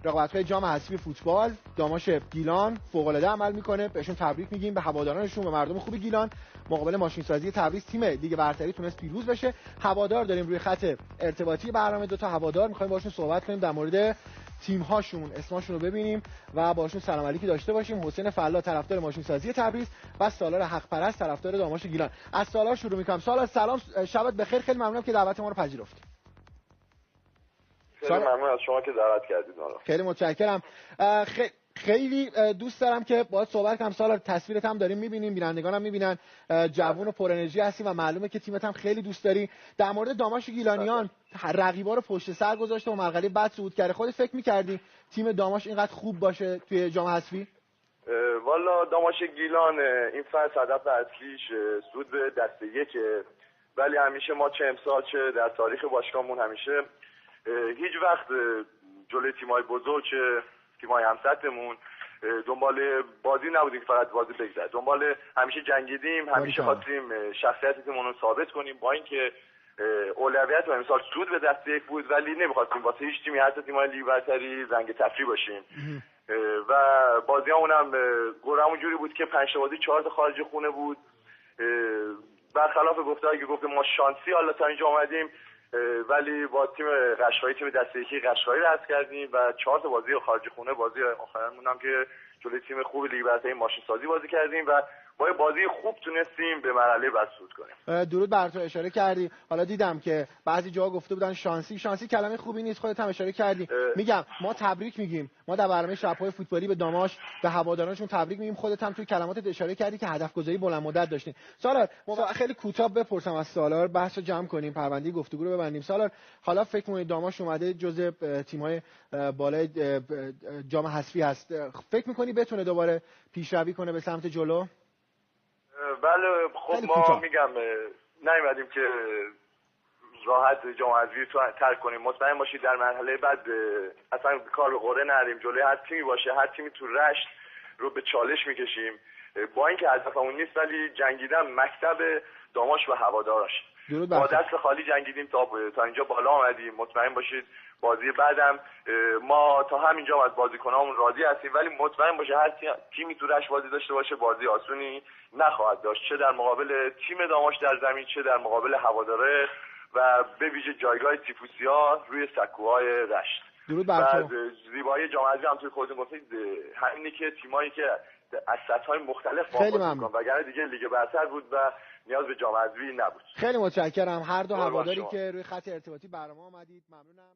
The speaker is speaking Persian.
رقابت‌های جام حذفی فوتبال داماش گیلان فوق‌العاده عمل میکنه، بهشون تبریک میگیم، به هوادارانشون، به مردم خوب گیلان. مقابل ماشین‌سازی تبریز تیم لیگ برتری تونست پیروز بشه. هوادار داریم روی خط ارتباطی برنامه، دو تا هوادار می‌خوایم باشون صحبت کنیم در مورد تیم‌هاشون، اسمشون رو ببینیم و باشون سلام علیکی داشته باشیم. حسین فلا طرفدار ماشین‌سازی تبریز و سالار حق پرست طرفدار داماش گیلان. از سالار شروع می‌کنم. سالار سلام، شبت بخیر، خیلی ممنونم که دعوت ما رو پذیرفتی. خیلی ممنون از شما که دعوت کردید. خیلی متشکرم. خیلی دوست دارم که باهات صحبت کنم. سالار تصویرت هم داریم می‌بینیم، بینندگانم می‌بینن، جوون و پر انرژی هستی و معلومه که تیمت هم خیلی دوست داری. در مورد داماش گیلانیان رقیبا رو پشت سر گذاشته و مرحله بعد صعود کرده، خودت فکر می‌کردی تیم داماش اینقدر خوب باشه توی جام حذفی؟ والا داماش گیلان این فصل هدف اصلیش صعود به دسته یکه، ولی همیشه ما چه امسال چه در تاریخ باشگاهمون همیشه هیچ وقت جلوی تیم‌های بزرگ چه تیم‌های همسطحمون دنبال بازی نبودیم، فقط بازی بگذره. دنبال همیشه جنگیدیم، همیشه خواستیم شخصیت تیممون رو ثابت کنیم، با اینکه اولویت امسال صعود به دسته یک بود، ولی نمی‌خواستیم واسه هیچ تیمی حتی تیم‌های لیگ برتری زنگ تفریح باشیم. و بازیامون هم گرمون جوری بود که 5 تا بازی 4 تا خارج خونه بود. برخلاف گفته‌هایی که گفتم ما شانسی حالا تا اینجا اومدیم، ولی با تیم قشقایی، تیم دسته یکی قشقایی رو حذف کردیم و 4 تا بازی خارج خونه، بازی آخرمون هم که جلوی تیم خوب لیگ برتری ماشین‌سازی بازی کردیم و با بازی خوب تونستیم به مرحله بعد صعود کنیم. درود بر تو، اشاره کردی. حالا دیدم که بعضی جاها گفته بودن شانسی کلمه خوبی نیست، خودت هم اشاره کردی. میگم ما تبریک میگیم، ما در برنامه شب‌های فوتبالی به داماش به هوادارانشون تبریک میگیم. خودت هم توی کلماتت اشاره کردی که هدف گذاری بلند مدت داشتین. سالار خیلی کوتاه بپرسم از سالار، بحثو جمع کنیم، پرونده گفتگو رو ببندیم. سالار حالا فکر می‌کنید داماش اومده جزء تیم‌های بالای جام حذفی هست، فکر می‌کنی بتونه دوباره پیشروی کنه به سمت جلو؟ بله خب ما میگم نمی‌دیم که راحت جام حذفی رو ترک کنیم. مطمئن باشید در مرحله بعد اصلا کار به قرعه نداریم، جلوی هر تیمی باشه، هر تیمی تو رشت رو به چالش میکشیم. با اینکه هدفمون نیست ولی جنگیدن مکتب داماش و هوادارش. با دست خالی جنگیدیم تا اینجا بالا آمدیم. مطمئن باشید بازی بعدم ما تا همینجا از بازیکنامون راضی هستیم، ولی مطمئن باشه هر تیمی تو رشت بازی داشته باشه بازی آسونی نخواهد داشت، چه در مقابل تیم داماش در زمین، چه در مقابل هواداره و به ویژه جایگاه تیفوسیا روی سکوهای رشت. درود بر تو. زیبایی جام حذفی هم توی خودتون گفتید همینه که تیمایی که از سطح‌های مختلف بازی می‌کنن، وگرنه دیگه لیگ برتر بود و نیاز به جام حذفی نبود. خیلی متشکرم هر دو هواداری که روی خط ارتباطی برنامه آمدید. ممنونم.